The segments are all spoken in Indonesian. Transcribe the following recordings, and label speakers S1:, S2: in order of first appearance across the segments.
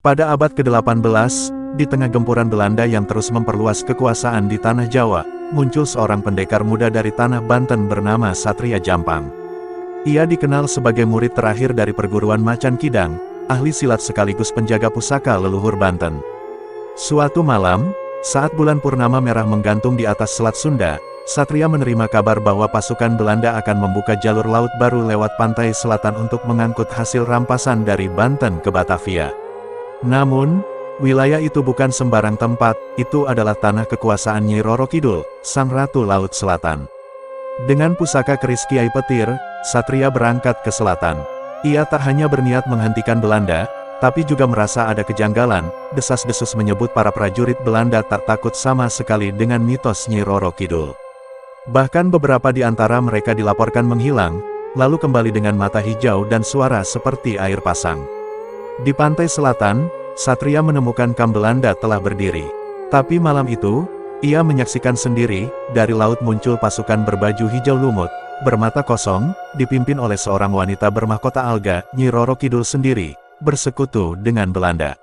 S1: Pada abad ke-18, di tengah gempuran Belanda yang terus memperluas kekuasaan di tanah Jawa, muncul seorang pendekar muda dari tanah Banten bernama Satria Jampang. Ia dikenal sebagai murid terakhir dari perguruan Macan Kidang, ahli silat sekaligus penjaga pusaka leluhur Banten. Suatu malam, saat bulan purnama merah menggantung di atas Selat Sunda, Satria menerima kabar bahwa pasukan Belanda akan membuka jalur laut baru lewat pantai selatan untuk mengangkut hasil rampasan dari Banten ke Batavia. Namun, wilayah itu bukan sembarang tempat, itu adalah tanah kekuasaan Nyai Roro Kidul, Sang Ratu Laut Selatan. Dengan pusaka keris Kiai Petir, Satria berangkat ke selatan. Ia tak hanya berniat menghentikan Belanda, tapi juga merasa ada kejanggalan. Desas-desus menyebut para prajurit Belanda tak takut sama sekali dengan mitos Nyai Roro Kidul. Bahkan beberapa di antara mereka dilaporkan menghilang, lalu kembali dengan mata hijau dan suara seperti air pasang. Di pantai selatan, Satria menemukan kamp Belanda telah berdiri. Tapi malam itu, ia menyaksikan sendiri, dari laut muncul pasukan berbaju hijau lumut, bermata kosong, dipimpin oleh seorang wanita bermahkota alga, Nyi Roro Kidul sendiri, bersekutu dengan Belanda.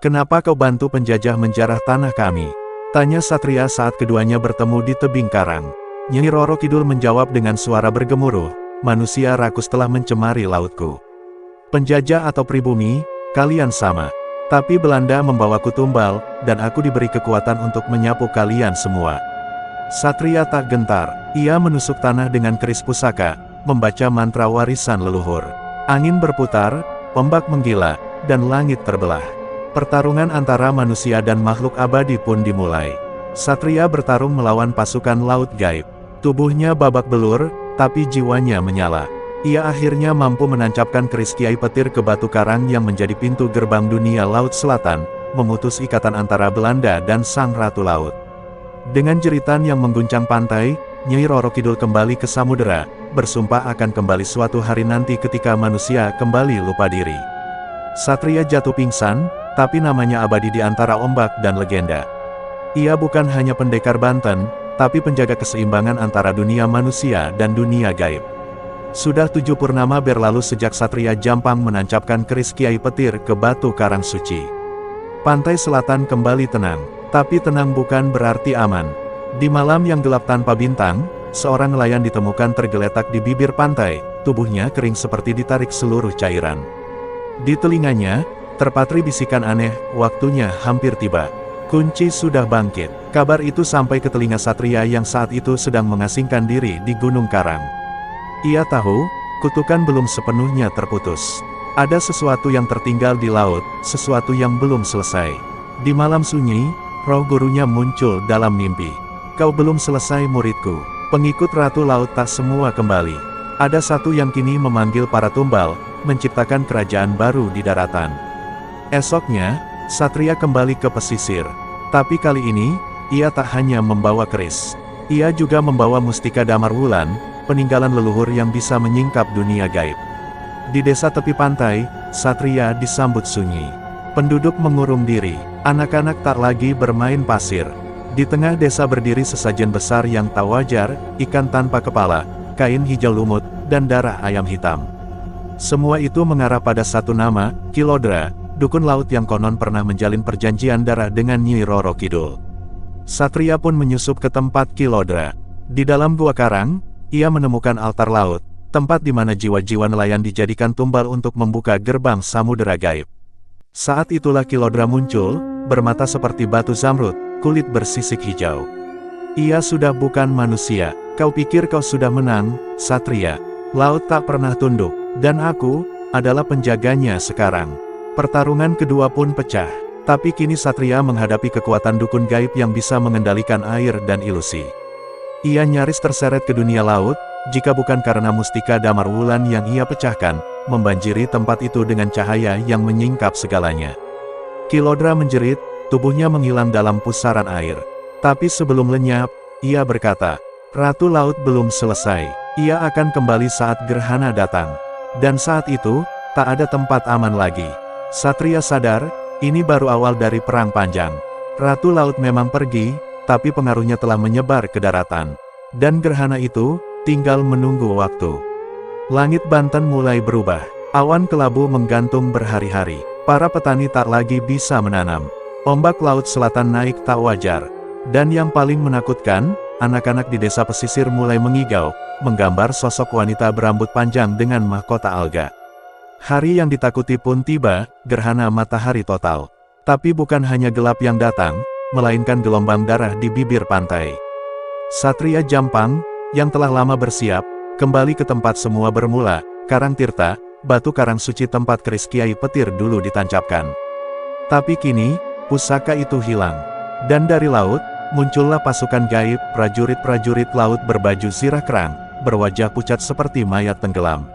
S1: "Kenapa kau bantu penjajah menjarah tanah kami?" tanya Satria saat keduanya bertemu di tebing karang. Nyi Roro Kidul menjawab dengan suara bergemuruh, "Manusia rakus telah mencemari lautku. Penjajah atau pribumi, kalian sama. Tapi Belanda membawaku tumbal, dan aku diberi kekuatan untuk menyapu kalian semua." Satria tak gentar, ia menusuk tanah dengan keris pusaka, membaca mantra warisan leluhur. Angin berputar, ombak menggila, dan langit terbelah. Pertarungan antara manusia dan makhluk abadi pun dimulai. Satria bertarung melawan pasukan laut gaib. Tubuhnya babak belur, tapi jiwanya menyala. Ia akhirnya mampu menancapkan keris Kiai Petir ke batu karang yang menjadi pintu gerbang dunia Laut Selatan, memutus ikatan antara Belanda dan Sang Ratu Laut. Dengan jeritan yang mengguncang pantai, Nyai Roro Kidul kembali ke samudera, bersumpah akan kembali suatu hari nanti ketika manusia kembali lupa diri. Satria jatuh pingsan, tapi namanya abadi di antara ombak dan legenda. Ia bukan hanya pendekar Banten, tapi penjaga keseimbangan antara dunia manusia dan dunia gaib. Sudah 7 purnama berlalu sejak Satria Jampang menancapkan keris Kiai Petir ke batu karang suci. Pantai selatan kembali tenang, tapi tenang bukan berarti aman. Di malam yang gelap tanpa bintang, seorang nelayan ditemukan tergeletak di bibir pantai, tubuhnya kering seperti ditarik seluruh cairan. Di telinganya, terpatri bisikan aneh, "Waktunya hampir tiba. Kunci sudah bangkit." Kabar itu sampai ke telinga Satria yang saat itu sedang mengasingkan diri di Gunung Karang. Ia tahu, kutukan belum sepenuhnya terputus. Ada sesuatu yang tertinggal di laut, sesuatu yang belum selesai. Di malam sunyi, roh gurunya muncul dalam mimpi. "Kau belum selesai muridku. Pengikut Ratu Laut tak semua kembali. Ada satu yang kini memanggil para tumbal, menciptakan kerajaan baru di daratan." Esoknya, Satria kembali ke pesisir. Tapi kali ini, ia tak hanya membawa keris. Ia juga membawa mustika Damar Wulan, peninggalan leluhur yang bisa menyingkap dunia gaib. Di desa tepi pantai, Satria disambut sunyi. Penduduk mengurung diri, anak-anak tak lagi bermain pasir. Di tengah desa berdiri sesajen besar yang tak wajar, ikan tanpa kepala, kain hijau lumut, dan darah ayam hitam. Semua itu mengarah pada satu nama, Kilodra, dukun laut yang konon pernah menjalin perjanjian darah dengan Nyi Roro Kidul. Satria pun menyusup ke tempat Kilodra. Di dalam gua karang, ia menemukan altar laut, tempat di mana jiwa-jiwa nelayan dijadikan tumbal untuk membuka gerbang samudera gaib. Saat itulah Kilodra muncul, bermata seperti batu zamrud, kulit bersisik hijau. "Ia sudah bukan manusia. Kau pikir kau sudah menang, Satria? Laut tak pernah tunduk, dan aku adalah penjaganya sekarang." Pertarungan kedua pun pecah, tapi kini Satria menghadapi kekuatan dukun gaib yang bisa mengendalikan air dan ilusi. Ia nyaris terseret ke dunia laut, jika bukan karena mustika Damar Wulan yang ia pecahkan, membanjiri tempat itu dengan cahaya yang menyingkap segalanya. Kilodra menjerit, tubuhnya menghilang dalam pusaran air. Tapi sebelum lenyap, ia berkata, "Ratu Laut belum selesai. Ia akan kembali saat gerhana datang. Dan saat itu, tak ada tempat aman lagi." Satria sadar, ini baru awal dari perang panjang. Ratu Laut memang pergi, tapi pengaruhnya telah menyebar ke daratan. Dan gerhana itu, tinggal menunggu waktu. Langit Banten mulai berubah. Awan kelabu menggantung berhari-hari. Para petani tak lagi bisa menanam. Ombak laut selatan naik tak wajar. Dan yang paling menakutkan, anak-anak di desa pesisir mulai mengigau, menggambar sosok wanita berambut panjang dengan mahkota alga. Hari yang ditakuti pun tiba, gerhana matahari total. Tapi bukan hanya gelap yang datang, melainkan gelombang darah di bibir pantai. Satria Jampang, yang telah lama bersiap, kembali ke tempat semua bermula, Karang Tirta, batu karang suci tempat keris Kiai Petir dulu ditancapkan. Tapi kini, pusaka itu hilang. Dan dari laut, muncullah pasukan gaib, prajurit-prajurit laut berbaju zirah kerang, berwajah pucat seperti mayat tenggelam.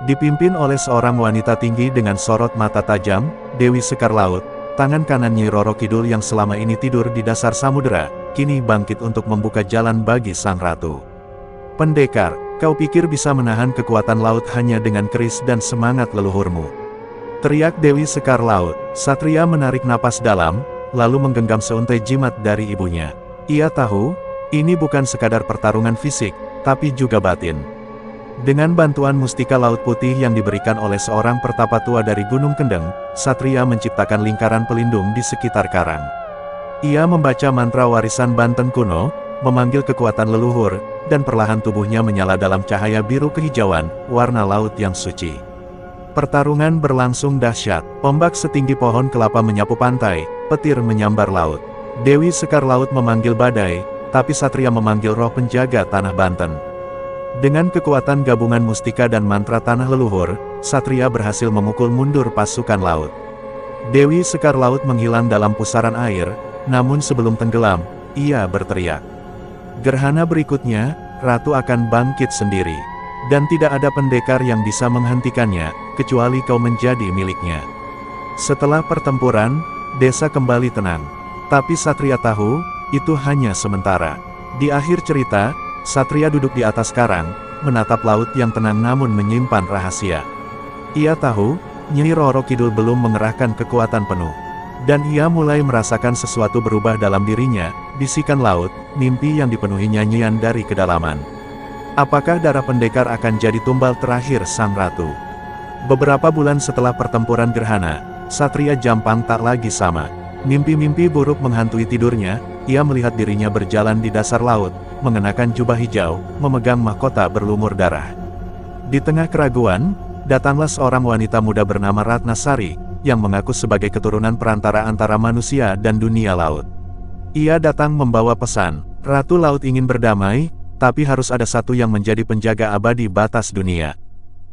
S1: Dipimpin oleh seorang wanita tinggi dengan sorot mata tajam, Dewi Sekar Laut, tangan kanan Nyi Roro Kidul yang selama ini tidur di dasar samudera, kini bangkit untuk membuka jalan bagi sang ratu. Pendekar, kau pikir bisa menahan kekuatan laut hanya dengan keris dan semangat leluhurmu? Teriak Dewi Sekar Laut. Satria menarik napas dalam, lalu menggenggam seuntai jimat dari ibunya. Ia tahu, ini bukan sekadar pertarungan fisik, tapi juga batin. Dengan bantuan mustika Laut Putih yang diberikan oleh seorang pertapa tua dari Gunung Kendeng, Satria menciptakan lingkaran pelindung di sekitar karang. Ia membaca mantra warisan Banten kuno, memanggil kekuatan leluhur, dan perlahan tubuhnya menyala dalam cahaya biru kehijauan, warna laut yang suci. Pertarungan berlangsung dahsyat. Ombak setinggi pohon kelapa menyapu pantai, petir menyambar laut. Dewi Sekar Laut memanggil badai, tapi Satria memanggil roh penjaga tanah Banten. Dengan kekuatan gabungan mustika dan mantra tanah leluhur, Satria berhasil memukul mundur pasukan laut. Dewi Sekar Laut menghilang dalam pusaran air, namun sebelum tenggelam, ia berteriak. Gerhana berikutnya, Ratu akan bangkit sendiri. Dan tidak ada pendekar yang bisa menghentikannya, kecuali kau menjadi miliknya. Setelah pertempuran, desa kembali tenang. Tapi Satria tahu, itu hanya sementara. Di akhir cerita, Satria duduk di atas karang, menatap laut yang tenang namun menyimpan rahasia. Ia tahu, Nyi Roro Kidul belum mengerahkan kekuatan penuh. Dan ia mulai merasakan sesuatu berubah dalam dirinya, bisikan laut, mimpi yang dipenuhi nyanyian dari kedalaman. Apakah darah pendekar akan jadi tumbal terakhir sang ratu? Beberapa bulan setelah pertempuran gerhana, Satria Jampang tak lagi sama. Mimpi-mimpi buruk menghantui tidurnya, ia melihat dirinya berjalan di dasar laut, mengenakan jubah hijau, memegang mahkota berlumur darah. Di tengah keraguan, datanglah seorang wanita muda bernama Ratnasari, yang mengaku sebagai keturunan perantara antara manusia dan dunia laut. Ia datang membawa pesan, Ratu Laut ingin berdamai, tapi harus ada satu yang menjadi penjaga abadi batas dunia.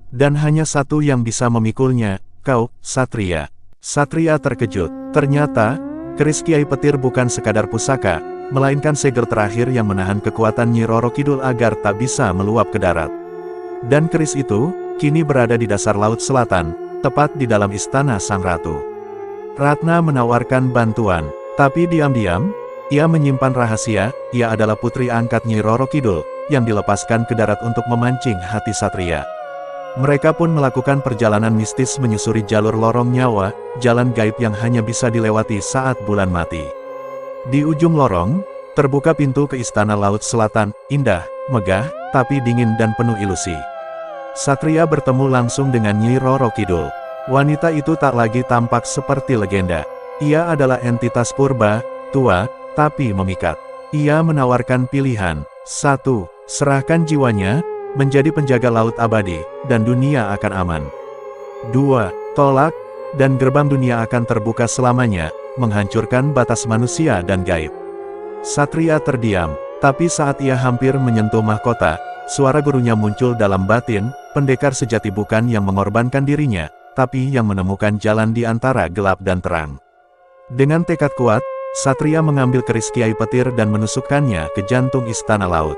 S1: Dan hanya satu yang bisa memikulnya, kau, Satria. Satria terkejut. Ternyata, keris Kiai Petir bukan sekadar pusaka, melainkan segel terakhir yang menahan kekuatan Nyi Roro Kidul agar tak bisa meluap ke darat. Dan keris itu, kini berada di dasar laut selatan, tepat di dalam istana sang ratu. Ratna menawarkan bantuan, tapi diam-diam, ia menyimpan rahasia, ia adalah putri angkat Nyi Roro Kidul, yang dilepaskan ke darat untuk memancing hati Satria. Mereka pun melakukan perjalanan mistis menyusuri jalur lorong nyawa, jalan gaib yang hanya bisa dilewati saat bulan mati. Di ujung lorong, terbuka pintu ke istana laut selatan, indah, megah, tapi dingin dan penuh ilusi. Satria bertemu langsung dengan Nyi Roro Kidul. Wanita itu tak lagi tampak seperti legenda. Ia adalah entitas purba, tua, tapi memikat. Ia menawarkan pilihan. 1. Serahkan jiwanya, menjadi penjaga laut abadi, dan dunia akan aman. 2. Tolak, dan gerbang dunia akan terbuka selamanya, menghancurkan batas manusia dan gaib. Satria terdiam, tapi saat ia hampir menyentuh mahkota, suara gurunya muncul dalam batin, pendekar sejati bukan yang mengorbankan dirinya, tapi yang menemukan jalan di antara gelap dan terang. Dengan tekad kuat, Satria mengambil keris Kiai Petir dan menusukkannya ke jantung istana laut.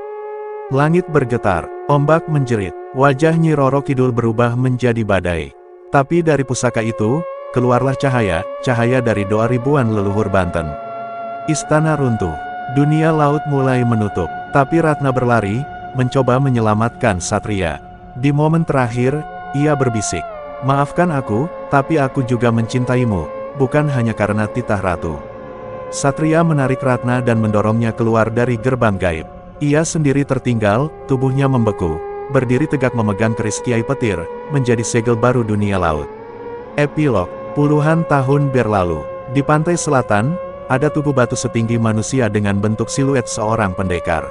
S1: Langit bergetar, ombak menjerit, wajah Nyi Roro Kidul berubah menjadi badai. Tapi dari pusaka itu, keluarlah cahaya, cahaya dari doa ribuan leluhur Banten. Istana runtuh, dunia laut mulai menutup, tapi Ratna berlari, mencoba menyelamatkan Satria. Di momen terakhir, ia berbisik, maafkan aku, tapi aku juga mencintaimu, bukan hanya karena titah ratu. Satria menarik Ratna dan mendorongnya keluar dari gerbang gaib. Ia sendiri tertinggal, tubuhnya membeku, berdiri tegak memegang keris Kiai Petir, menjadi segel baru dunia laut. Epilog. Puluhan tahun berlalu, di pantai selatan, ada tugu batu setinggi manusia dengan bentuk siluet seorang pendekar.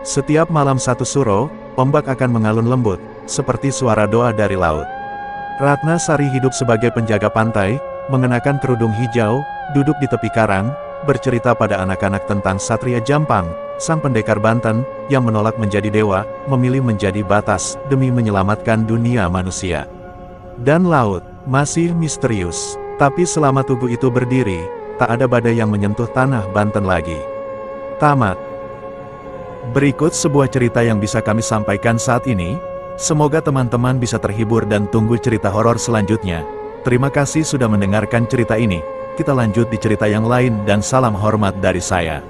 S1: Setiap malam satu suro, ombak akan mengalun lembut, seperti suara doa dari laut. Ratna Sari hidup sebagai penjaga pantai, mengenakan kerudung hijau, duduk di tepi karang, bercerita pada anak-anak tentang Satria Jampang, sang pendekar Banten, yang menolak menjadi dewa, memilih menjadi batas, demi menyelamatkan dunia manusia. Dan laut, masih misterius. Tapi selama tugu itu berdiri, tak ada badai yang menyentuh tanah Banten lagi. Tamat. Berikut sebuah cerita yang bisa kami sampaikan saat ini. Semoga teman-teman bisa terhibur dan tunggu cerita horor selanjutnya. Terima kasih sudah mendengarkan cerita ini. Kita lanjut di cerita yang lain dan salam hormat dari saya.